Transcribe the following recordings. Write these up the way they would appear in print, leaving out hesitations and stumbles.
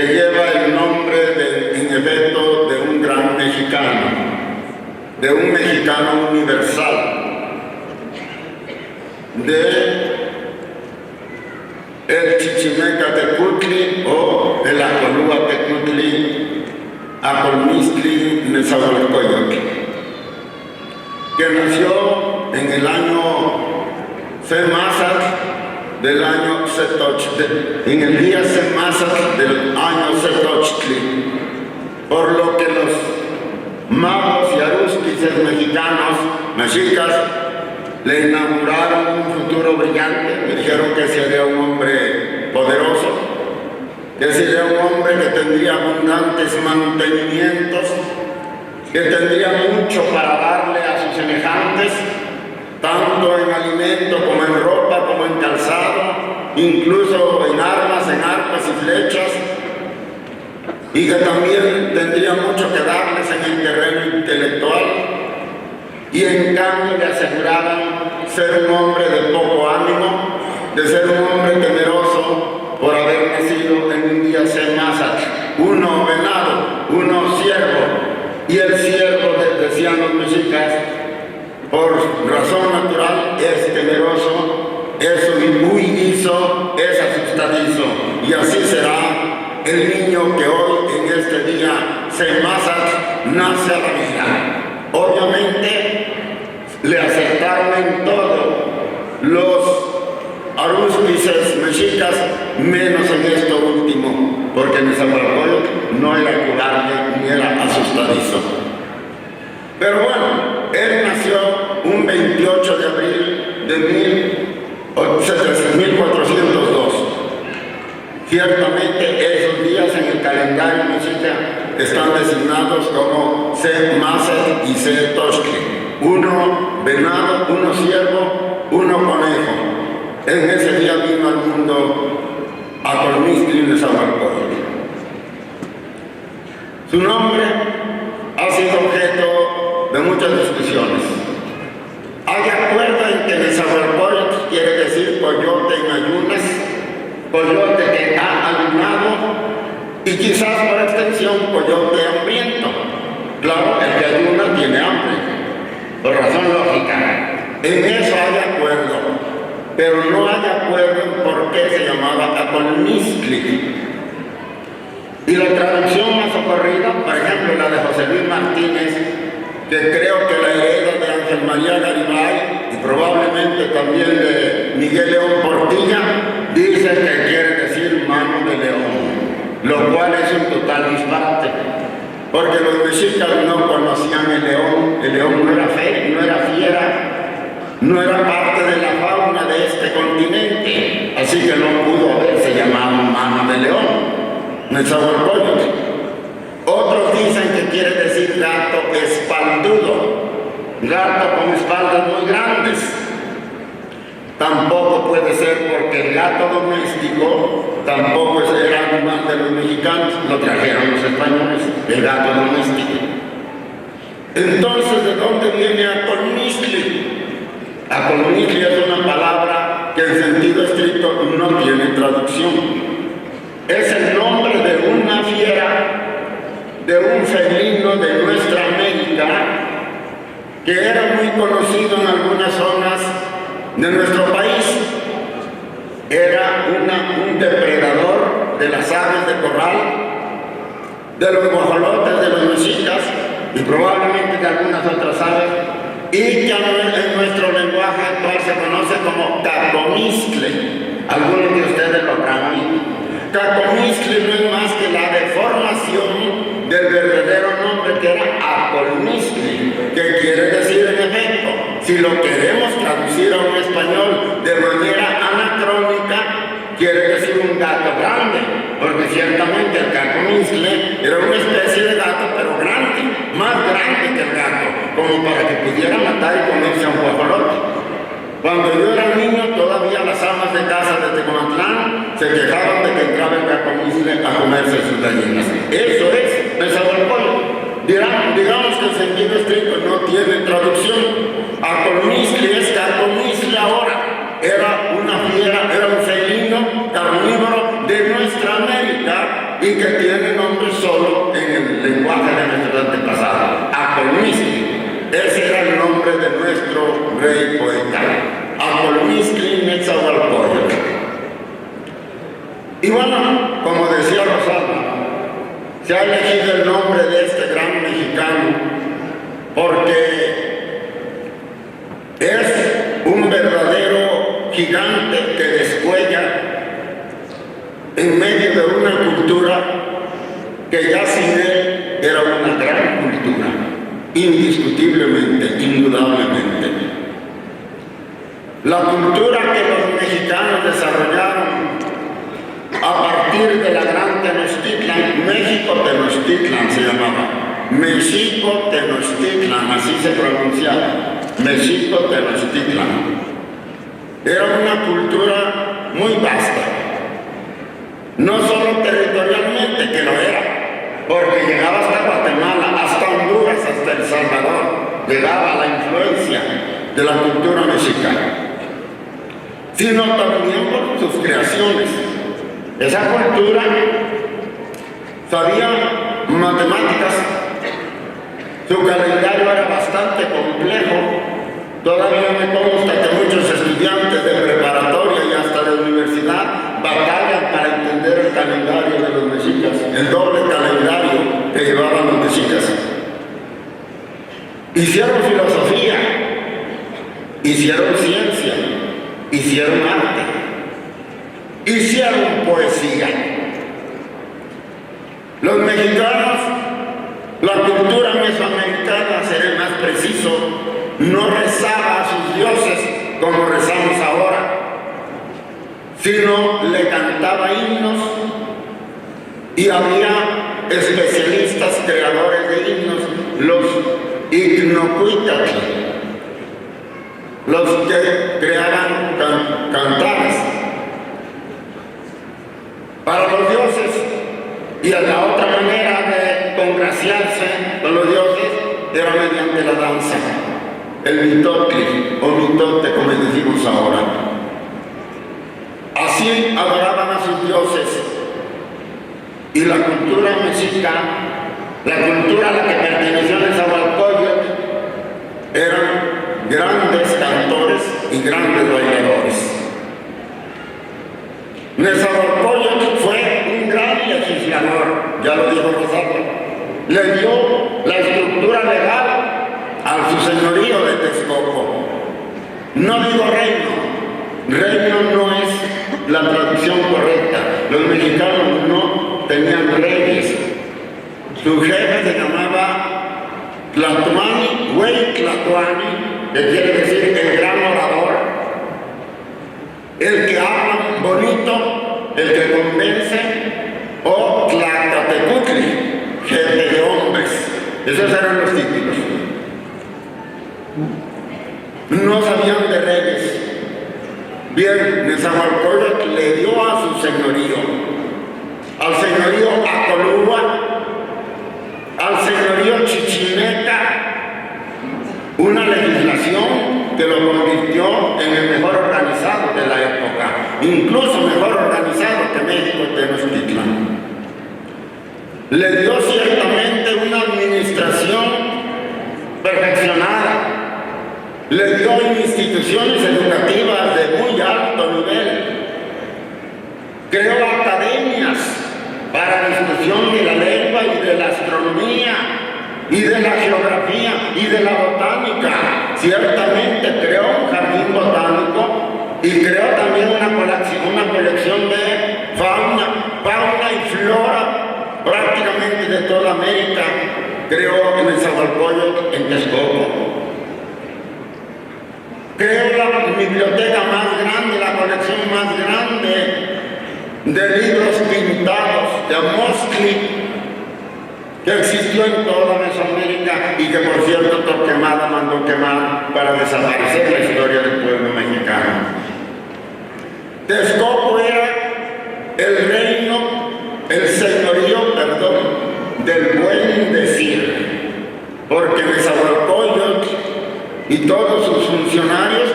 lleva el nombre, en efecto, de un gran mexicano, de un mexicano universal, de el Chichimeca Tecutli o el Acolúa Tecutli, Acolmistli Nezahualcóyotl, que nació en el año Semazatl del año Setochtli, en el día Semazatl del año Setochtli, por lo que los magos y arúspices mexicanos, mexicas, le inauguraron un futuro brillante. Me dijeron que sería un hombre poderoso, que sería un hombre que tendría abundantes mantenimientos, que tendría mucho para darle a sus semejantes, tanto en alimento como en ropa, como en calzado, incluso en armas, en arpas y flechas, y que también tendría mucho que darles en el terreno intelectual, y en cambio le aseguraban ser un hombre de poco ánimo, de ser un hombre temeroso por haber nacido en un día Semazatl, uno venado, uno ciervo, y el ciervo, decían los mexicas, por razón natural es temeroso, es huidizo, es asustadizo, y así será el niño que hoy en este día Semazatl nace a la vida. Obviamente le acertaron en todo los arúspices mexicas, menos en esto último, porque Nezahualcóyotl no era cobarde ni era asustadizo. Pero bueno, él nació un 28 de abril de 1402. Ciertamente esos días en el calendario mexica están designados como Semazatl y Setochtli. Uno venado, uno ciervo, uno conejo. En ese día vino al mundo Acolmistli Nezahualcóyotl. Su nombre ha sido objeto de muchas discusiones. Hay acuerdo en que Nezahualcóyotl quiere decir coyote en ayunas, coyote que ha ayunado, y quizás por extensión coyote hambriento. Claro, el que ayuna tiene hambre, por razón lógica. En eso hay acuerdo, pero no hay acuerdo en por qué se llamaba Acolmistli. Y la traducción más ocurrida, por ejemplo, la de José Luis Martínez, que creo que la hereda de Ángel María Garibay y probablemente también de Miguel León Portilla, dice que quiere decir mano de león, lo cual es un total disparate, porque los mexicas no conocían el león no era feo, no era fiera, no era parte de la fauna de este continente, así que no pudo haberse llamado mano de león, Nezahualcóyotl. Otros dicen que quiere decir gato espaldudo, gato con espaldas muy grandes. Tampoco puede ser porque el gato doméstico tampoco era animal de los mexicanos, lo trajeron los españoles, el gato doméstico. Entonces, ¿de dónde viene Acolmistli? Acolmistli es una palabra que en sentido estricto no tiene traducción. Es el nombre de una fiera, de un felino de nuestra América, que era muy conocido en algunas zonas de nuestro país. Era un depredador de las aves de corral, de los guajolotes de los mexicas y probablemente de algunas otras aves, y que en nuestro lenguaje actual se conoce como Cacomistli. Algunos de ustedes lo habrán oído. Cacomistli no es más que la deformación del verdadero nombre, que era Acolmistli, que quiere decir, en efecto, si lo queremos traducir a un español de manera anacrónica, quiere decir un gato grande, porque ciertamente el Cacomistli era una especie de gato, pero grande, más grande que el gato, como para que pudiera matar y comerse a un guajolote. Cuando yo era niño, todavía las amas de casa de Tecamatlán se quejaban de que entraba el Cacomistli a comerse sus gallinas. Eso es Nezahualcóyotl. Digamos que el sentido estricto no tiene traducción. Acolmistli es Cacomistli ahora. Era una fiera, era un felino carnívoro de nuestra América, y que tiene nombre solo en el lenguaje de nuestros antepasados, Acolmistli. Ese era el nombre de nuestro rey poeta, Acolmistli Netzahualcóyotl. Y bueno, como decía Rosalba, se ha elegido el nombre de este gran mexicano porque es un verdadero gigante que descuella en medio de una cultura que ya sin él era una gran cultura, indiscutiblemente, indudablemente. La cultura que los mexicanos desarrollaron a partir de la gran Tenochtitlan, México Tenochtitlan se llamaba, México Tenochtitlan, así se pronunciaba, México Tenochtitlan. Era una cultura muy vasta, no solo territorialmente, que lo era, porque llegaba hasta Guatemala, hasta Honduras, hasta El Salvador, llegaba la influencia de la cultura mexicana, sino también por sus creaciones. Esa cultura sabía matemáticas, su calendario era bastante complejo. Todavía me consta que muchos estudiantes de preparatoria y hasta de universidad batallan para entender el calendario de los mexicas, el doble calendario que llevaban los mexicas. Hicieron filosofía, hicieron ciencia, hicieron arte, hicieron poesía. Los mexicanos, la cultura mesoamericana, seré más preciso, no rezaba a sus dioses como rezamos ahora, sino le cantaba himnos, y había especialistas creadores de himnos, los ignocuitlatl, los que creaban cantares para los dioses. Y la otra manera de congraciarse con los dioses era mediante la danza, el mitotli o mitote, como decimos ahora. Así adoraban a sus dioses. Y la cultura mexica, la cultura a la que perteneció Netzahualcóyotl, eran grandes cantores y grandes bailadores. Netzahualcóyotl fue un gran legislador, ya lo dijo Rosalba. Le dio la estructura legal a su señorío de Texcoco. No digo reino no es la traducción correcta. Los mexicanos no tenían reyes. Su jefe se llamaba Tlatuani, Güey Tlatuani, que quiere decir el gran orador, el que habla bonito, el que convence, o Tlacatecutli, jefe de hombres. Esos eran los títulos. No sabían de reyes. Bien, Netzahualcóyotl le dio a su señorío, al señorío Acolúa, al señorío Chichimeca, una legislación que lo convirtió en el mejor organizado de la época, incluso mejor organizado que México Tenochtitlan. Le dio ciertamente una administración perfeccionada, le dio instituciones educativas de muy alto nivel, creó academias para discusión de la lengua y de la astronomía y de la geografía y de la botánica. Ciertamente creó un jardín botánico y creó también una colección de fauna y flora prácticamente de toda América. Creó en Netzahualcóyotl, en Texcoco. Creó la biblioteca más grande, la colección más grande de libros pintados de Amostli que existió en toda Mesoamérica y que, por cierto, Torquemada mandó quemar para desaparecer la historia del pueblo mexicano. Texcoco era el reino, el señorío, del buen decir, porque Netzahualcóyotl y todos sus funcionarios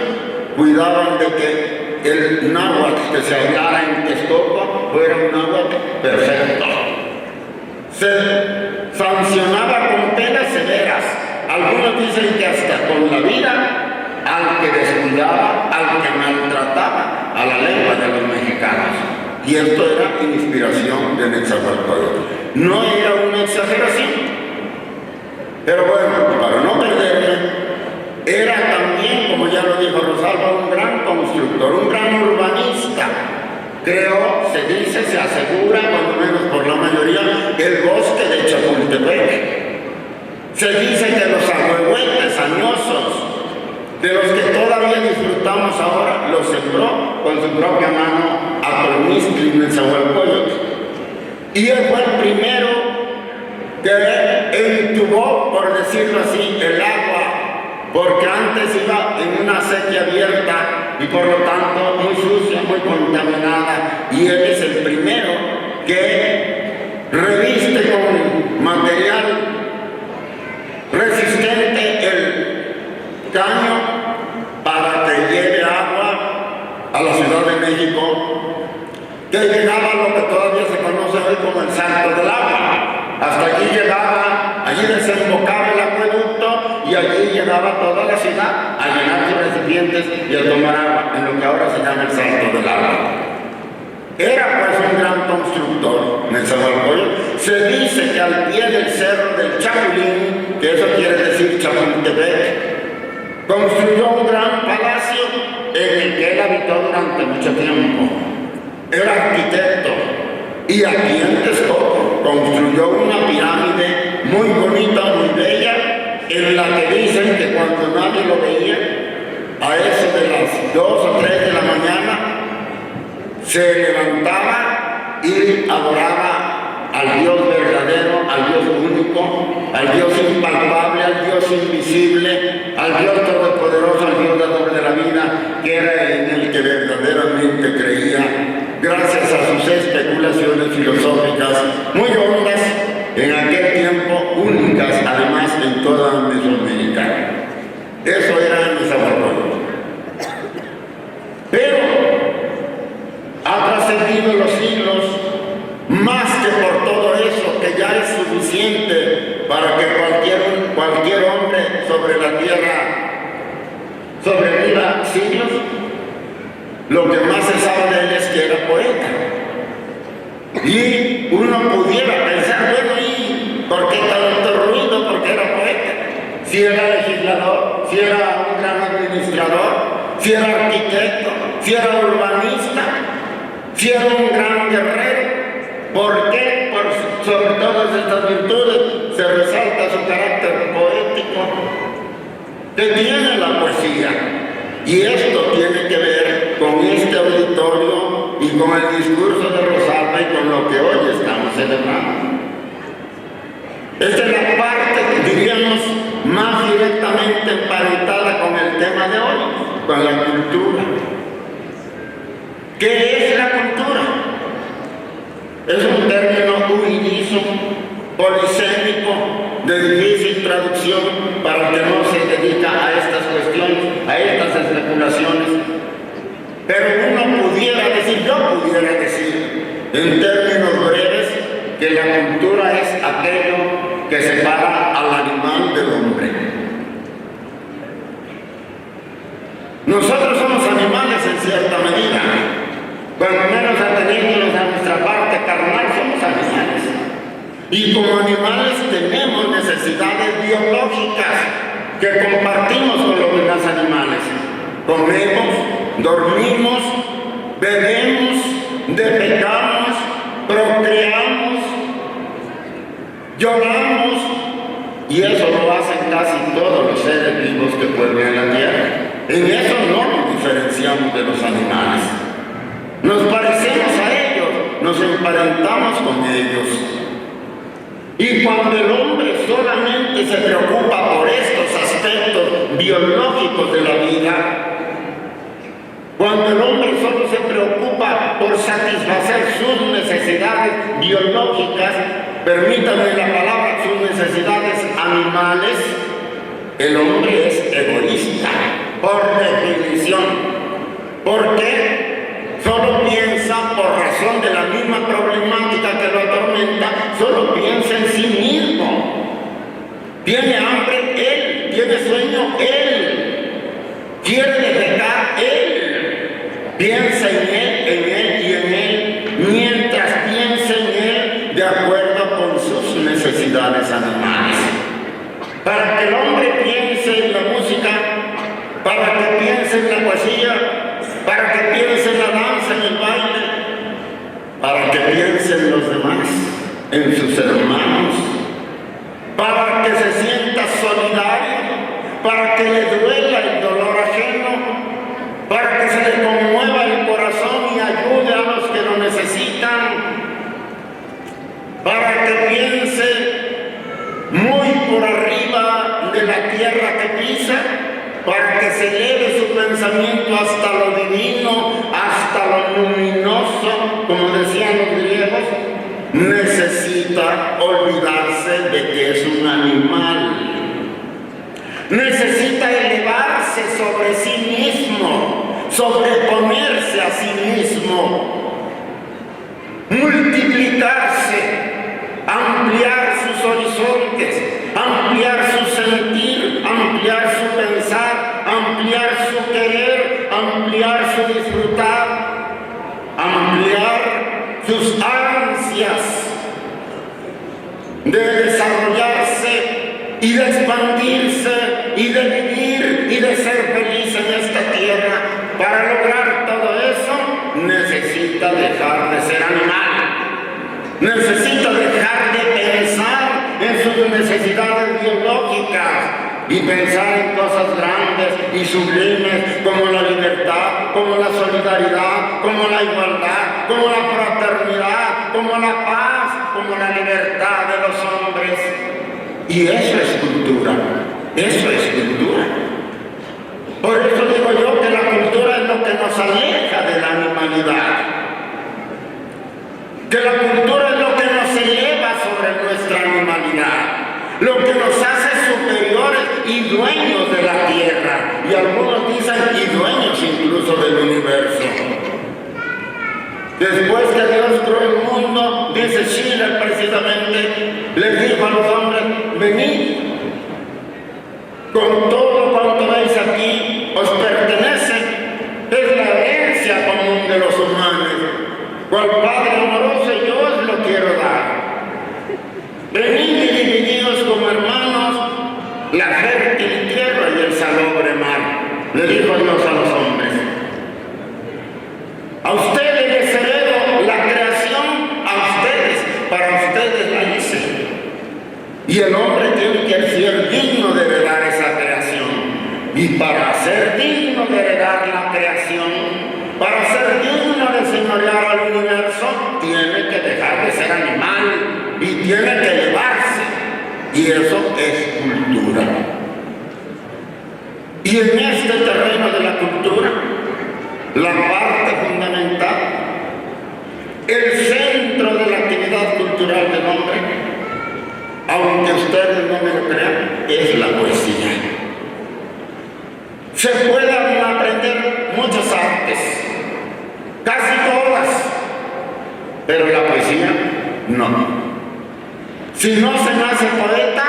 cuidaban de que el náhuatl que se hablara en Texcoco fuera un náhuatl perfecto. se sancionaba con penas severas. Algunos dicen que hasta con la vida al que descuidaba, al que maltrataba a la lengua de los mexicanos. Y esto era inspiración de Netzahualcóyotl. No era una exageración. Pero bueno, para no perderme, era también, como ya lo dijo Rosalba, un gran constructor, un gran urbanista. Creó, se dice, se asegura, cuando menos por la mayoría, el bosque de Chapultepec. Se dice que los ahuehuetes añosos, de los que todavía disfrutamos ahora, los sembró con su propia mano Acolmiztli Netzahualcóyotl. Y él fue el primero que entubó, por decirlo así, el agua, porque antes iba en una acequia abierta y por lo tanto muy sucia, muy contaminada, y él es el primero que reviste con material resistente el caño para que lleve agua a la Ciudad de México, que llegaba a lo que todavía se conoce hoy como el Salto del Agua. Hasta allí llegaba, allí desembocaba el acueducto y allí llegaba toda la ciudad a llenar sus recipientes y a tomar agua, en lo que ahora se llama el Salto del Agua. Era pues un gran constructor, Netzahualcóyotl. Se dice que al pie del cerro del Chapulín, que eso quiere decir Chapultepec, construyó un gran palacio en el que él habitó durante mucho tiempo. Era arquitecto. Y aquí en Texcoco construyó una pirámide muy bonita, muy bella, en la que dicen que cuando nadie lo veía, a eso de las 2 o 3 de la mañana, se levantaba y adoraba al Dios verdadero, al Dios único, al Dios impalpable, al Dios invisible, al Dios todopoderoso, al Dios dador de la vida, que era en el que verdaderamente creía, gracias a sus especulaciones filosóficas muy hondas, en aquel tiempo únicas, además en toda Mesoamérica. Eso era Netzahualcóyotl. Pero ha trascendido los siglos, más que por todo eso, que ya es suficiente para que cualquier hombre sobre la tierra sobreviva siglos. Lo que más se sabe de él es que era poeta. Y uno pudiera pensar, bueno, ¿y por qué tanto ruido? Porque era poeta. Si era legislador, si era un gran administrador, si era arquitecto, si era urbanista, si era un gran guerrero. ¿Por qué? Sobre todas estas virtudes se resalta su carácter poético que tiene la poesía. Y esto tiene que ver con este auditorio y con el discurso de Rosalba y con lo que hoy estamos celebrando. Esta es la parte, diríamos, más directamente emparentada con el tema de hoy, con la cultura. ¿Qué es la cultura? Es un término huidizo, polisémico, de difícil traducción para el que no se dedica a estas cuestiones, a estas especulaciones. Pero uno pudiera decir, yo pudiera decir, en términos breves, que la cultura es aquello que separa al animal del hombre. Nosotros somos animales en cierta medida. Cuando menos ateniéndonos a nuestra parte carnal, somos animales. Y como animales tenemos necesidades biológicas que compartimos con los demás animales. Comemos, dormimos, bebemos, defecamos, procreamos, lloramos, y eso lo hacen casi todos los seres vivos que pueblan la tierra. En eso no nos diferenciamos de los animales. Nos parecemos a ellos, nos emparentamos con ellos. Y cuando el hombre solamente se preocupa por estos aspectos biológicos de la vida, cuando el hombre solo se preocupa por satisfacer sus necesidades biológicas, permítanme la palabra, sus necesidades animales, el hombre es egoísta, por definición. ¿Por qué? Solo piensa, por razón de la misma problemática que lo atormenta, solo piensa necesidades animales. Para que el hombre piense en la música, para que piense en la poesía, para que piense en la danza, en el baile, para que piense en los demás, en sus hermanos, para que se sienta solidario, para que le duela el dolor ajeno, para que se le conmueva el corazón y ayude a los que lo necesitan, para que piense muy por arriba de la tierra que pisa, para que se eleve su pensamiento hasta lo divino, hasta lo luminoso, como decían los griegos. Necesita olvidarse de que es un animal. Necesita elevarse sobre sí mismo, sobreponerse a sí mismo, multiplicarse, ampliar sus horizontes, ampliar su sentir, ampliar su pensar, ampliar su querer, ampliar su disfrutar, ampliar sus ansias de desarrollarse y de expandirse y de vivir y de ser feliz en esta tierra. Para lograr todo eso necesita dejar de ser animal. Necesita dejar de pensar en sus necesidades biológicas y pensar en cosas grandes y sublimes como la libertad, como la solidaridad, como la igualdad, como la fraternidad, como la paz, como la libertad de los hombres. Y eso es cultura, eso es cultura. Por eso digo yo que la cultura es lo que nos aleja de la animalidad. Que la cultura es lo que nos eleva sobre nuestra animalidad, lo que nos hace superiores y dueños de la tierra, y algunos dicen y dueños incluso del universo. Después que Dios creó el mundo, dice Schiller precisamente, les dijo a los hombres: venid, con todo cuanto veis aquí os pertenece, es la herencia común de los humanos. Cual Padre amoroso yo os lo quiero dar. Venid y divididos como hermanos la fértil tierra y el salobre mar, le dijo Dios a los hombres. A ustedes les heredo la creación, a ustedes, para ustedes la hice. Y el hombre tiene que ser digno de heredar esa creación. Y para ser digno de heredar la creación, para ser digno de señorear al universo, tiene que dejar de ser animal y tiene que elevarse. Y eso es cultura. Y en este terreno de la cultura, la parte fundamental, el centro de la actividad cultural del hombre, aunque ustedes no me lo crean, es la poesía. Se pueden aprender muchas artes, casi todas, pero la poesía no. Si no se nace poeta,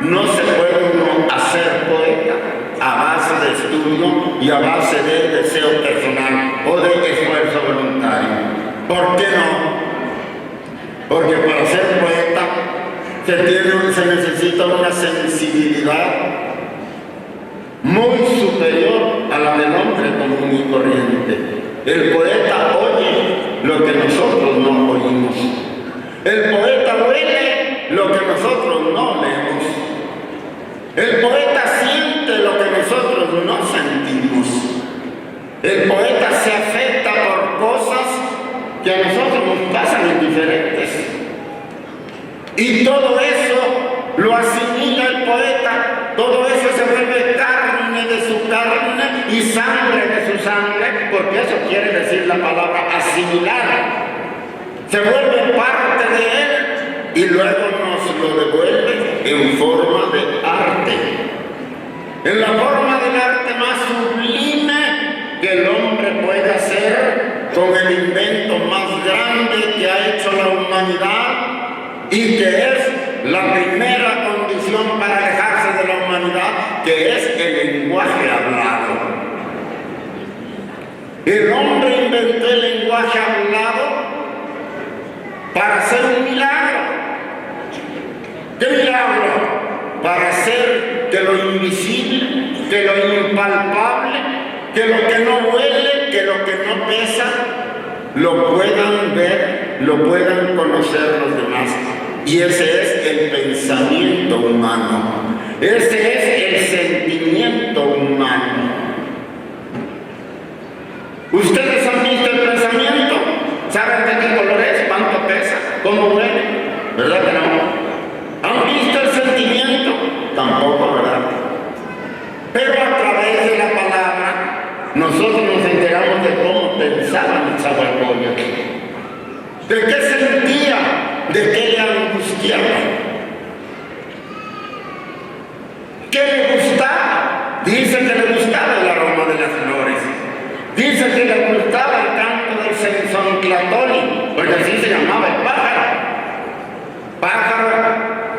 no se puede uno hacer poeta a base de estudio y a base de deseo personal o de esfuerzo voluntario. ¿Por qué no? Porque para ser poeta se necesita una sensibilidad muy superior a la del hombre común y corriente. El poeta oye lo que nosotros no oímos. El poeta huele lo que nosotros no leemos. El poeta siente lo que nosotros no sentimos. El poeta se afecta por cosas que a nosotros nos pasan indiferentes. Y todo eso lo asimila el poeta, todo eso se vuelve carne de su carne y sangre de su sangre, porque eso quiere decir la palabra asimilar. Se vuelve parte de él y luego nos lo devuelve en forma de arte. En la forma del arte más sublime que el hombre puede hacer con el invento más grande que ha hecho la humanidad y que es la primera condición para alejarse de la humanidad, que es el lenguaje hablado. El hombre inventó el lenguaje hablado para hacer un milagro. lo invisible, que lo impalpable, que lo que no huele, que lo que no pesa, lo puedan ver, lo puedan conocer los demás. Y ese es el pensamiento humano, ese es el sentimiento humano. ¿Ustedes han visto el pensamiento? ¿Saben de qué color es? ¿Cuánto pesa? ¿Cómo huele? ¿Verdad que no? ¿Han visto el sentimiento? Tampoco, ¿verdad? Pero a través de la palabra, nosotros nos enteramos de cómo pensaba Nezahualcóyotl, de qué sentía, de qué le angustiaba, qué le gustaba. Dice que le gustaba el aroma de las flores, dice que le gustaba el canto del Cenzontlatoli, porque así se llamaba el pájaro. Pájaro,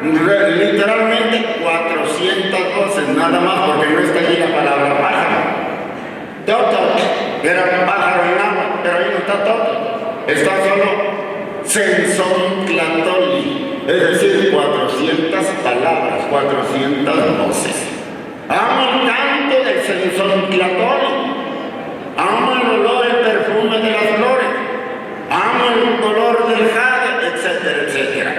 literalmente 400 voces, nada más, porque no está allí la palabra pájaro. Toto, era un pájaro en agua, pero ahí no está Toto, está solo Cenzontlatoli, es decir, 400 palabras, 400 voces. Amo el canto del Cenzontlatoli, amo el olor, el perfume de las flores, amo el color del jade, etcétera, etcétera.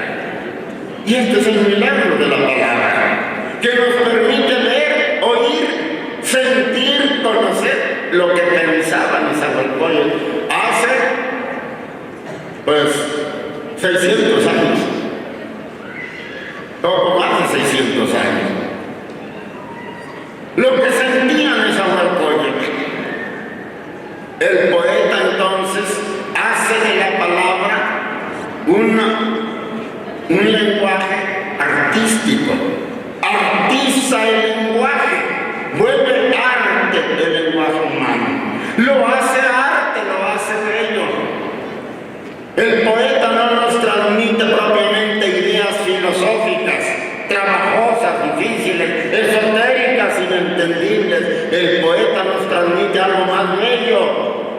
Y este es el milagro de la palabra, que nos permite ver, oír, sentir, conocer lo que pensaba Nezahualcóyotl hace, pues, 600 años, poco más de 600 años. Lo que sentía Nezahualcóyotl. El poeta entonces hace de la palabra un lenguaje artístico, artiza el lenguaje, vuelve arte el lenguaje humano, lo hace arte, lo hace bello. El poeta no nos transmite propiamente ideas filosóficas, trabajosas, difíciles, esotéricas, inentendibles. El poeta nos transmite algo más bello,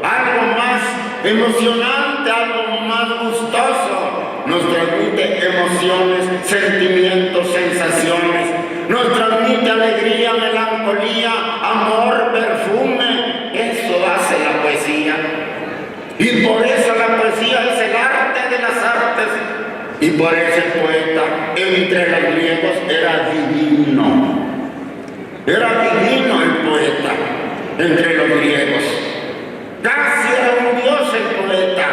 algo más emocionante, algo más gustoso. Nos transmite emociones, sentimientos, sensaciones. Nos transmite alegría, melancolía, amor, perfume. Eso hace la poesía. Y por eso la poesía es el arte de las artes. Y por eso el poeta, entre los griegos, era divino. Era divino el poeta, entre los griegos. Casi era un dios el poeta,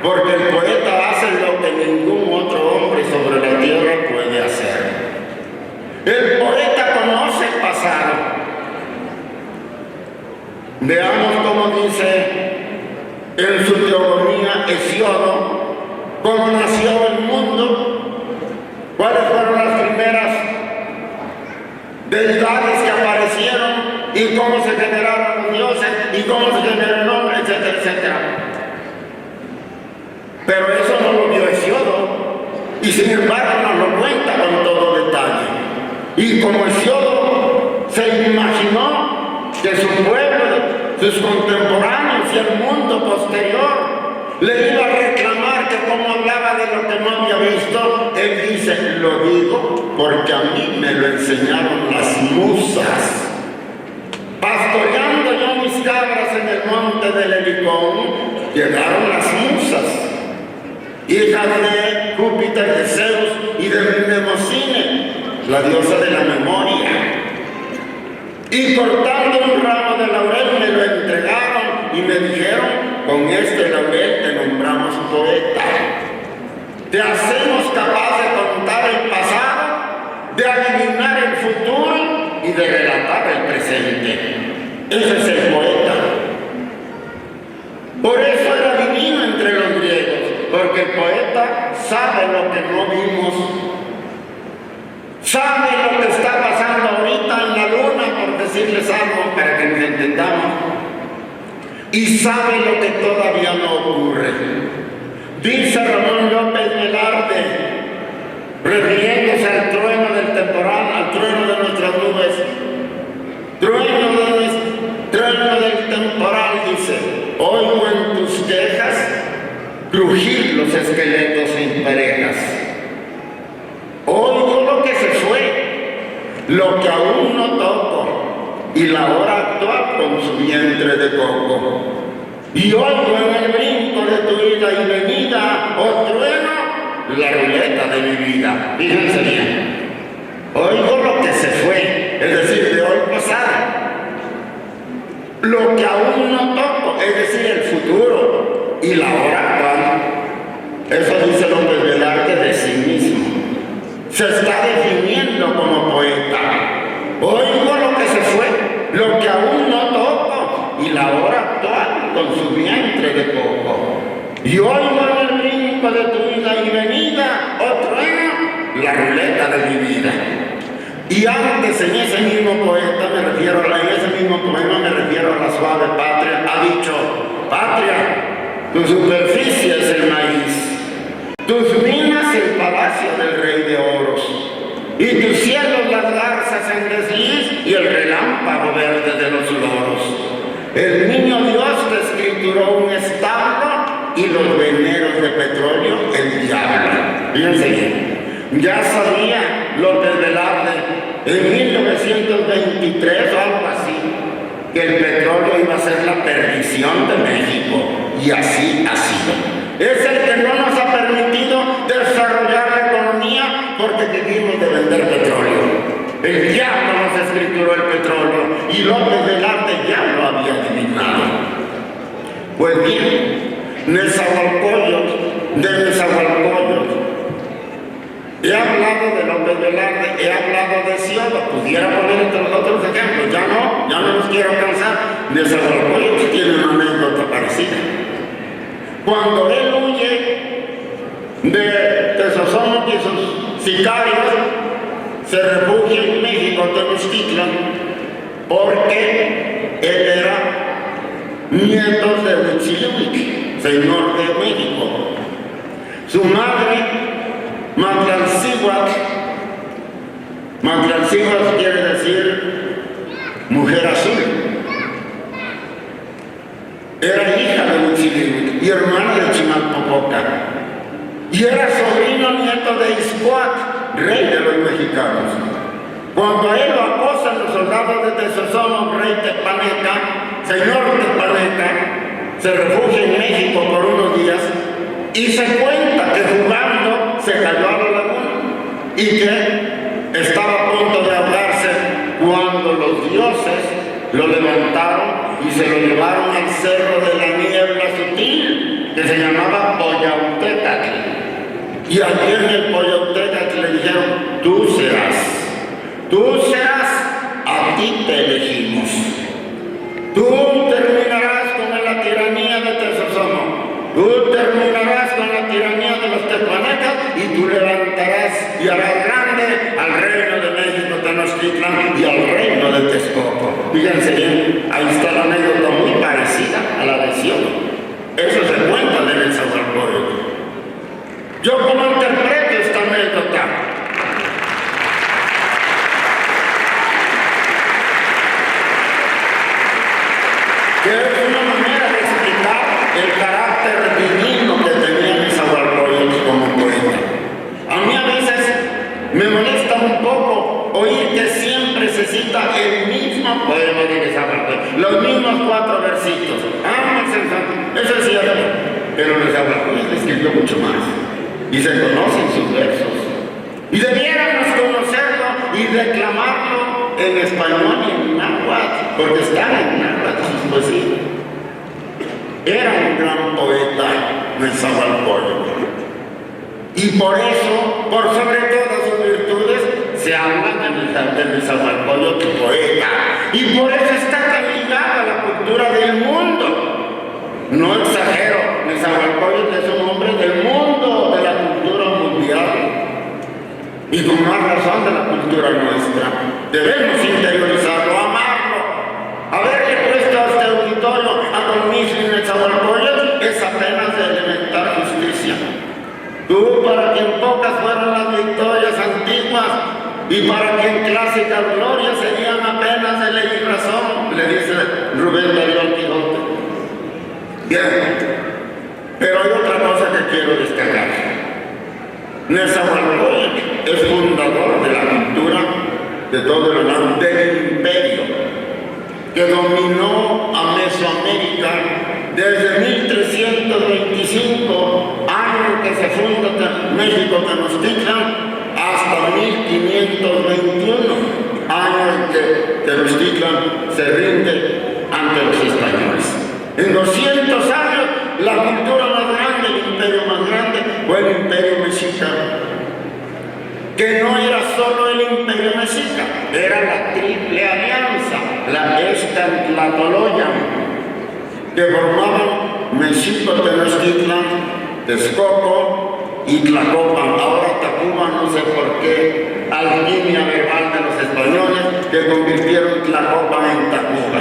porque el poeta hace lo que ningún otro hombre sobre la tierra puede hacer. El poeta conoce el pasado. Veamos cómo dice en su teogonía Hesiodo, cómo nació el mundo, cuáles fueron las primeras deidades que aparecieron y cómo se generaron los dioses y cómo se generó el hombre, etcétera, etcétera. Pero eso no lo vio Hesiodo y sin embargo nos lo cuenta con todo detalle. Y como Hesiodo se imaginó que su pueblo, sus contemporáneos y el mundo posterior le iba a reclamar que como hablaba de lo que no había visto, él dice, lo digo porque a mí me lo enseñaron las musas. Pastoreando yo mis cabras en el monte del Helicón, llegaron las musas, hijas de Júpiter, de Zeus y de Mnemosine, la diosa de la memoria. Y cortando un ramo de laurel me lo entregaron y me dijeron, con este laurel te nombramos poeta. Te hacemos capaz de contar el pasado, de adivinar el futuro y de relatar el presente. Ese es el poeta. Por eso era divino entre los griegos, porque el poeta sabe lo que no vimos, sabe lo que está pasando ahorita en la luna, por decirles algo para que nos entendamos, y sabe lo que todavía no ocurre. Dice Ramón López Velarde, refiriéndose al trueno del temporal, al trueno de nuestras nubes, trueno del temporal, dice, oigo en tus quejas crujir los esqueletos en parejas. Oigo lo que se fue, lo que aún no toco, y la hora actual con su vientre de coco. Y oigo en el brinco de tu ida y venida, o trueno, la ruleta de mi vida. Fíjense bien. Oigo lo que se fue, es decir, de hoy pasada. Lo que aún no toco, es decir, el futuro, y la hora actual. Eso dice López Velarde de sí mismo. Se está definiendo como poeta. Oigo lo que se fue, lo que aún no toco, y la hora actual con su vientre de coco. Y oigo en el brinco de tu ida y venida, o trueno, la ruleta de mi vida. Y antes, en ese mismo poeta me refiero en ese mismo poema me refiero a la suave patria, ha dicho: patria, tu superficie es el maíz, tus minas el palacio del rey de oros, y tus cielos las garzas en desliz y el relámpago verde de los loros. El niño Dios te escrituró un establo y los veneros de petróleo el diablo. Fíjense bien. Ya sabía López Velarde en 1923 o algo así que el petróleo iba a ser la perdición de México, y así ha sido. Es el que no nos ha permitido desarrollar la economía porque vivimos de vender petróleo. El diablo nos escrituró el petróleo y López Velarde ya lo había adivinado. Pues bien, de Nezahualcóyotl, he hablado de López Velarde, he hablado de Siodo, pudiera poner entre los otros ejemplos, ya no los quiero cansar. Nezahualcóyotl tiene una anécdota parecida. Cuando él huye de Tezosomoc y sus sicarios, se refugia en México, Tenochtitlan, porque él era nieto de Huitzilihuitl, señor de México. Su madre, Matlalcíhuatl quiere decir mujer azul. Era hija de Huitzilihuitl y hermana de Chimalpopoca. Y era sobrino nieto de Ixcoatl, rey de los mexicanos. Cuando a él lo acosan los soldados de Tezosomoc, rey Tepaneca, señor Tepaneca, se refugia en México por unos días y se cuenta que jugando se cayó a la laguna y que estaba a punto de ahogarse cuando los dioses lo levantaron y se lo llevaron al cerro de la niebla sutil que se llamaba Poyautecatl. Y allí en el Poyautecatl le dijeron: tú serás, a ti te elegimos. Tú terminarás con la tiranía de Tezosomoc, tú terminarás con la tiranía de los tepanecas y tú levantarás y harás grande al reino de México, Tenochtitlan, y al reino de Texcoco. Fíjense bien, ahí está la anécdota muy parecida a la de Siodo. Eso se cuenta de Nezahualcóyotl. Yo como interpreto esta anécdota, que es una manera de explicar el carácter divino que tenía Nezahualcóyotl como poeta. A mí a veces me molesta un poco oír que siempre se cita el mismo poema de Nezahualcóyotl, los mismos 4 versitos. Eso es cierto, pero Nezahualcóyotl escribió mucho más y se conocen sus versos. Y debiéramos conocerlo y declamarlo en español y en náhuatl, porque están en náhuatl sus poesías. Era un gran poeta Nezahualcóyotl. Y por eso, por sobre todas sus virtudes, se habla de Nezahualcóyotl poeta. Y por eso está tan ligado a la cultura del mundo. No exagero, Nezahualcóyotl es un hombre del mundo, de la cultura mundial. Y con más razón de la cultura nuestra. Debemos interiorizarlo, amarlo. Haberle puesto a este auditorio a don Micli Nezahualcóyotl es apenas de elemental justicia. Tú, para quien pocas fueron las victorias antiguas y para quien clásicas glorias serían apenas de ley y razón, le dice Rubén Darío al Quijote. Bien, pero hay otra cosa que quiero destacar. Nezahualcóyotl es fundador de la cultura de todo el lado del imperio que dominó a Mesoamérica desde 1325, año que se funda México Tenochtitlan, hasta 1521, año en que Tenochtitlan se rinde ante los españoles. En 200 años, la cultura más grande, el imperio más grande, fue el imperio mexica, que no era solo el imperio mexica, era la triple alianza, la Tlahtoloyan, que formaban México, Tenochtitlan, Texcoco y Tlacopan. Ahora Tacuba, no sé por qué, alquimia verbal de los españoles, que convirtieron Tlacopan en Tacuba.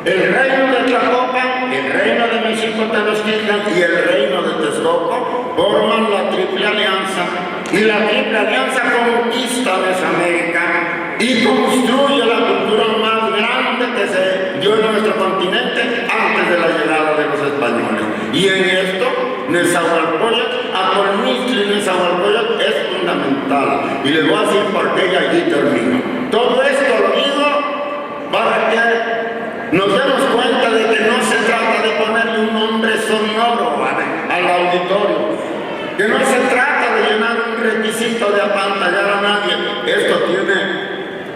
El reino de Tlacopan, el reino de México, Tenochtitlan y el reino de Texcoco forman la triple alianza, y la triple alianza conquista Mesoamérica y construye la cultura más grande que se dio en nuestro continente antes de la llegada de los españoles. Y en esto, Nezahualcóyotl, Acolmixtle Nezahualcóyotl es fundamental. Y les voy a decir por qué y allí termino. Todo esto lo digo para que nos demos cuenta de que no se trata de ponerle un nombre sonoro al auditorio, que no se trata de llenar un requisito de apantallar a nadie. Esto tiene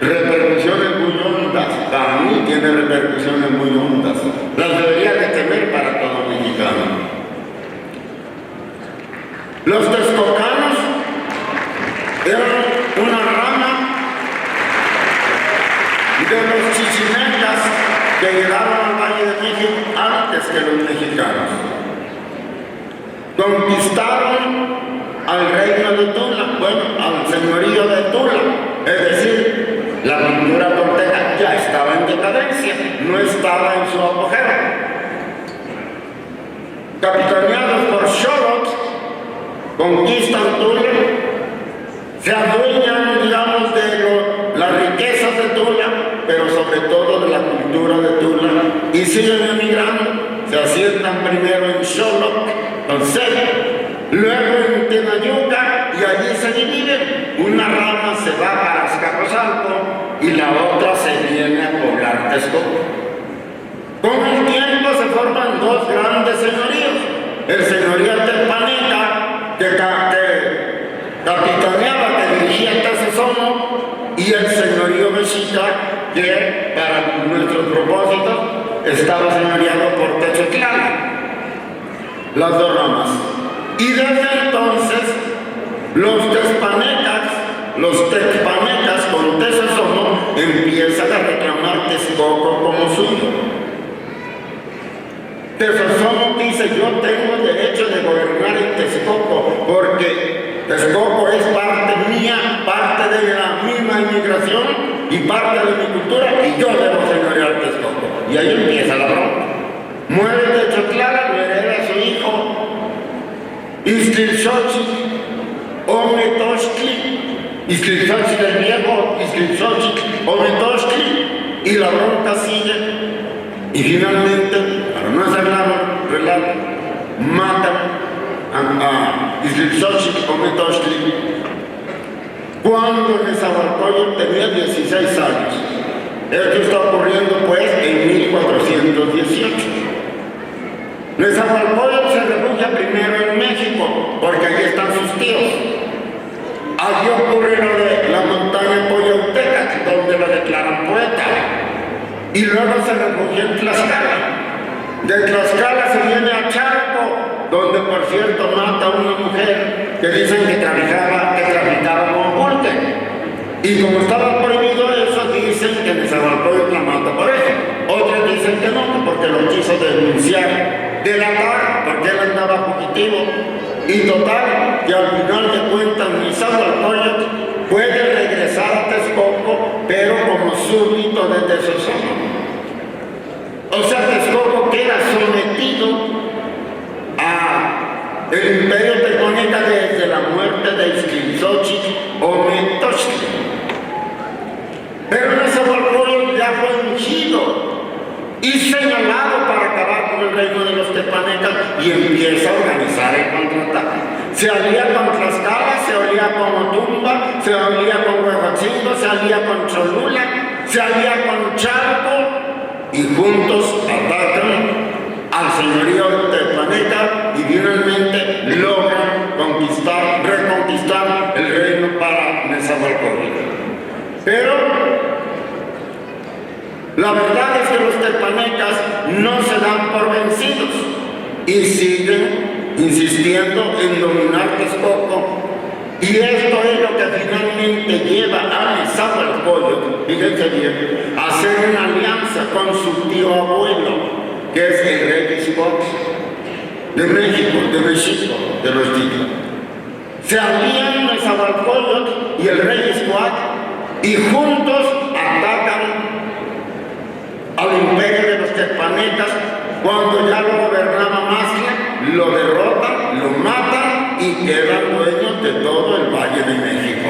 repercusiones muy hondas, para mí tiene repercusiones muy hondas, las debería de tener para todo mexicano. Los texcocanos eran una rama de los chichimecas que llegaron al Valle de México antes que los mexicanos. Conquistaron al reino de Tula, bueno, al señorío de Tula, es decir, la cultura tolteca ya estaba en decadencia, no estaba en su apogeo. Capitaneados por Xolotl, conquistan Tula, se adueñan, digamos, de las riquezas de Tula, pero sobre todo de la cultura de Tula, y siguen emigrando. Se asientan primero en Xolotl, con C, luego en Tenayuca, y allí se dividen. Una rama se va para Azcapotzalco y la otra se viene a poblar Texcoco. Con el tiempo se forman dos grandes señoríos: el señorío Tepaneca, que capitaneaba, que dirigía Tezesomo, y el señorío mexica, que para nuestros propósitos estaba señoreado por Techotlán. Las dos ramas. Y desde entonces, los tezpanecas con Tezesomo empiezan a reclamar Texcoco como suyo. Tezesomo dice: yo tengo el derecho de gobernar en Texcoco, porque Texcoco es parte mía, parte de la misma inmigración y parte de mi cultura, y yo debo señorear Texcoco. Y ahí empieza la broma. Muere Techotlán, lo hereda su hijo Ixtlilxóchitl Ometoztli, Ixtlilxóchitl el viejo, Ixtlilxóchitl Ometoztli, y la bronca sigue. Y finalmente, para no hacer relato, matan a Ixtlilxóchitl Ometoztli cuando Nezahualcóyotl tenía 16 años. Esto está ocurriendo pues en 1418. Nezahualcóyotl se refugia primero en México, porque allí están sus tíos. Allí ocurre lo de la montaña Poyauteca, donde lo declaran poeta. Y luego se refugia en Tlaxcala. De Tlaxcala se viene a Charco, donde por cierto mata a una mujer que dicen que traficaba con pulque. Y como estaba prohibido eso, dicen que Nezahualcóyotl la mata por eso. Otros dicen que no, porque lo quiso denunciar, delatar, porque él andaba fugitivo. Y total, que al final de cuentas Nezahualcóyotl puede regresar a Texcoco, pero como súbdito de Tezesomo. O sea, Texcoco queda sometido al imperio teconeca desde la muerte de Ixtlilxóchitl Ometoztli. Pero Nezahualcóyotl ya fue ungido y señalado para acabar con el reino de los tepanecas, y empieza a organizar el contraataque. Se alía con Tlaxcala, se alía con Otumba, se alía con Huejotzingo, se alía con Cholula, se alía con Chalco y juntos atacan al señorío tepaneca y finalmente logran reconquistar el reino para Nezahualcóyotl. Pero la verdad es que los tepanecas no se dan por vencidos y siguen insistiendo en dominar Texcoco. Y esto es lo que finalmente lleva a Nezahualcóyotl, fíjense bien, a hacer una alianza con su tío abuelo, que es el rey Ixcoatl de México, de los Ticos. Se alían Nezahualcóyotl y el rey Ixcoatl y juntos atacan al imperio de los tepanecas. Cuando ya lo gobernaba Mascla, lo derrotan, lo matan y quedan dueños de todo el Valle de México.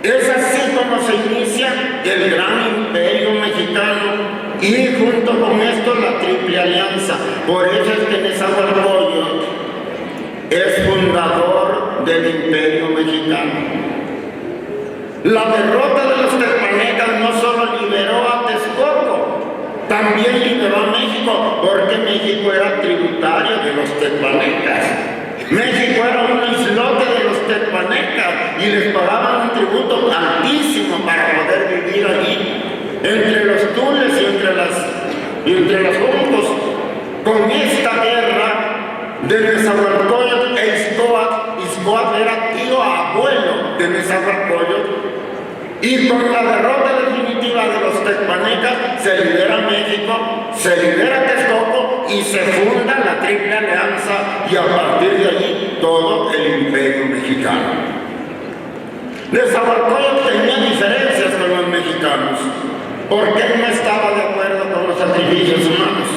Es así como se inicia el gran imperio mexicano y junto con esto la Triple Alianza. Por eso es que Nezahualcóyotl es fundador del imperio mexicano. La derrota de los tepanecas no solo liberó a Texcoco, también liberó a México, porque México era tributario de los tepanecas. México era un islote de los tepanecas y les pagaban un tributo altísimo para poder vivir allí, entre los tules y entre los juncos. Con esta guerra de Nezahualcóyotl e Ixcoatl era tío abuelo de Nezahualcóyotl, y con la derrota definitiva de los tepanecas se libera México, se libera Texcoco y se funda la Triple Alianza, y a partir de allí todo el imperio mexicano. Nezahualcóyotl tenía diferencias con los mexicanos porque él no estaba de acuerdo con los sacrificios humanos.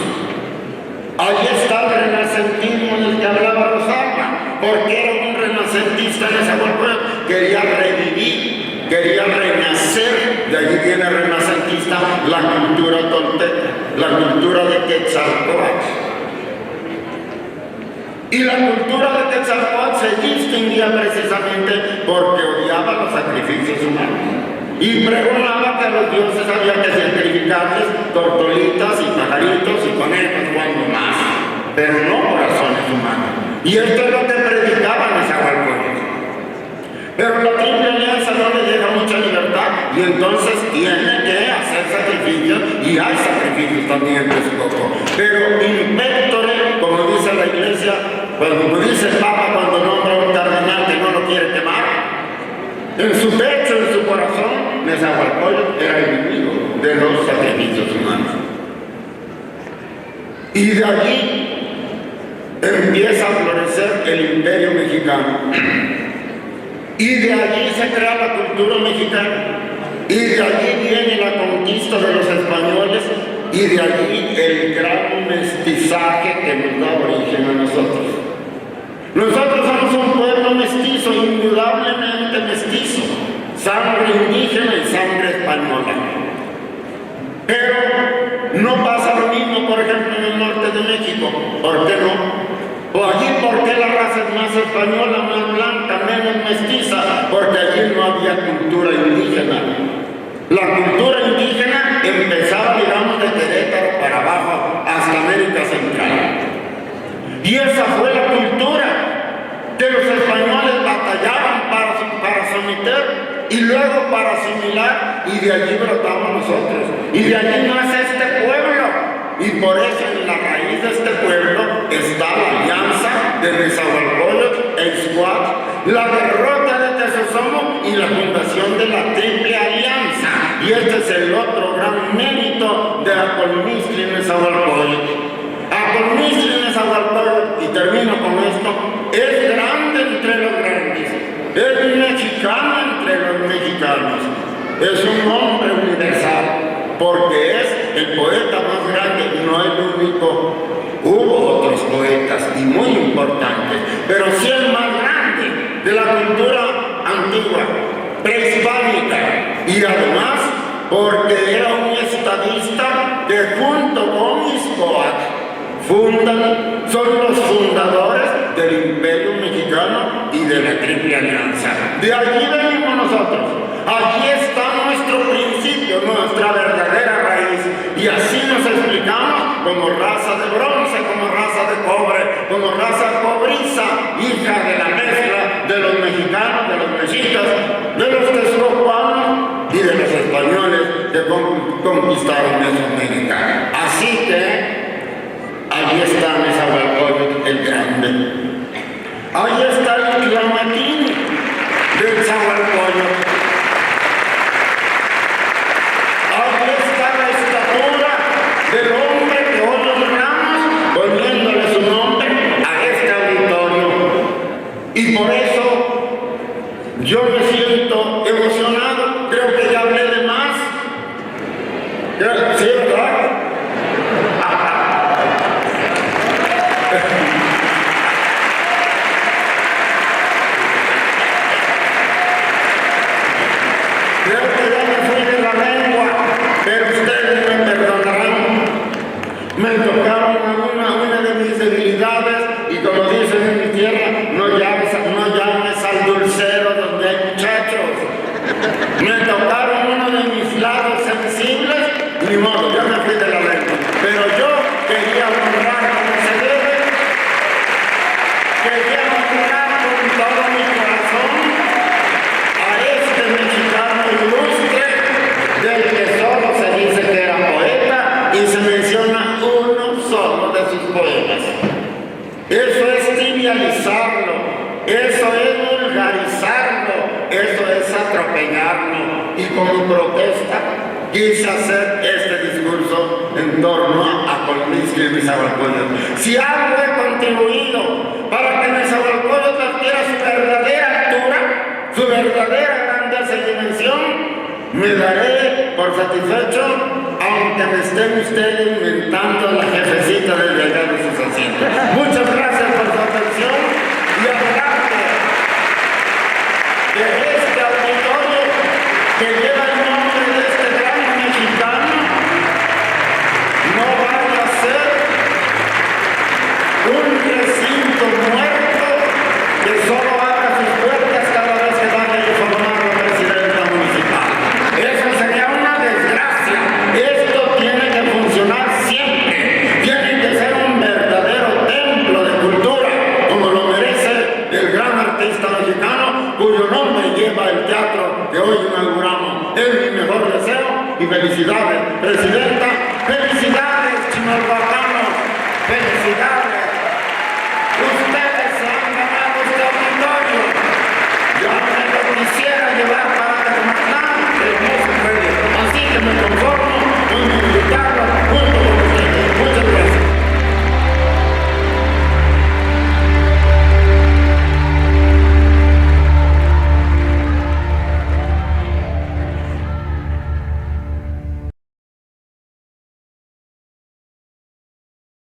Ahí está el renacentismo del que hablaba Rosalba, porque era un renacentista. Nezahualcóyotl quería revivir, quería renacer. De allí viene renacentista la cultura tolteca, la cultura de Quetzalcóatl. Y la cultura de Quetzalcóatl se distinguía precisamente porque odiaba los sacrificios humanos y pregonaba que a los dioses había que sacrificarles tortolitas y pajaritos y conejos, cuando más, pero no corazones humanos. Y esto es lo que predicaba Nezahualcóyotl. Pero la Triple Alianza no le deja mucha libertad y entonces tiene que hacer sacrificios, y hay sacrificios también en Texcoco. Pero in pectore, como dice la iglesia, como dice el Papa cuando nombra a un cardenal que no lo quiere quemar, en su pecho, en su corazón, Nezahualcóyotl era enemigo de los sacrificios humanos. Y de allí empieza a florecer el imperio mexicano. Y de allí se crea la cultura mexicana. Y de allí viene la conquista de los españoles. Y de allí el gran mestizaje que nos da origen a nosotros. Nosotros somos un pueblo mestizo, indudablemente mestizo. Sangre indígena y sangre española. Pero no pasa lo mismo, por ejemplo, en el norte de México. ¿Por qué no? O allí, ¿por qué la raza es más española, más blanca, menos mestiza? Porque allí no había cultura indígena. La cultura indígena empezaba, digamos, de Querétaro para abajo, hasta América Central. Y esa fue la cultura que los españoles batallaban para someter y luego para asimilar, y de allí brotamos nosotros. Y de allí nace este pueblo. Y por eso en la raíz de este pueblo está la alianza de Nezahualcóyotl e Ixcoatl, la derrota de Tezosomo y la fundación de la Triple Alianza. Y este es el otro gran mérito de Acolmiztli Nezahualcóyotl. Acolmiztli Nezahualcóyotl, y termino con esto, es grande entre los grandes, es mexicano entre los mexicanos, es un hombre universal, porque es el poeta más grande, no el único. Hubo otros poetas y muy importantes, pero sí el más grande de la cultura antigua, prehispánica, y además porque era un estadista que junto con Ixcoatl son los fundadores del imperio mexicano y de la Triple Alianza. De allí venimos nosotros. Allí está nuestro principio, nuestra verdadera raíz. Y así nos explicamos como raza de bronce, como raza de cobre, como raza cobriza, hija de la mezcla de los mexicanos, de los mexicas, de los texcocanos y de los españoles que conquistaron Mesoamérica. Así que allí está Nezahualcóyotl el Grande. Ahí está el clamatín del Nezahualcóyotl. Ahí está la estatura del hombre que hoy honramos poniéndole su nombre a este auditorio. Y por eso yo me siento emocionado. Creo que ya hablé de más. ¿Sí, verdad? Creo que ya me fui de la lengua, pero ustedes me perdonarán. Me tocaron una de mis debilidades y como dicen en mi tierra, no llames al dulcero donde hay muchachos. Me tocaron uno de mis lados sensibles, ni modo, ya me fui de la lengua. Pero yo quería honrar como se debe, quería honrar con todo mi corazón a este mexicano ilustre, del que solo se dice que era poeta y se menciona uno solo de sus poemas. Eso es trivializarlo, eso es vulgarizarlo, eso es atropellarlo. Y como protesta quise hacer este discurso en torno a Colmistli y Nezahualcóyotl. Si algo he contribuido para que Nezahualcóyotl adquiera su verdadera altura, su verdadera grandeza y dimensión, me daré por satisfecho, aunque me estén ustedes inventando la jefecita desde allá de sus asientos. Muchas gracias por su atención y aparte de este auditorio que lleva el nombre de este gran mexicano, no vaya a ser un recinto muerto que solo abra sus puertas cada vez que vaya a informar a la presidenta municipal. Eso sería una desgracia. Esto tiene que funcionar siempre. Tiene que ser un verdadero templo de cultura, como lo merece el gran artista mexicano cuyo nombre lleva el teatro que hoy inauguramos. Es mi mejor deseo y felicidades, presidenta.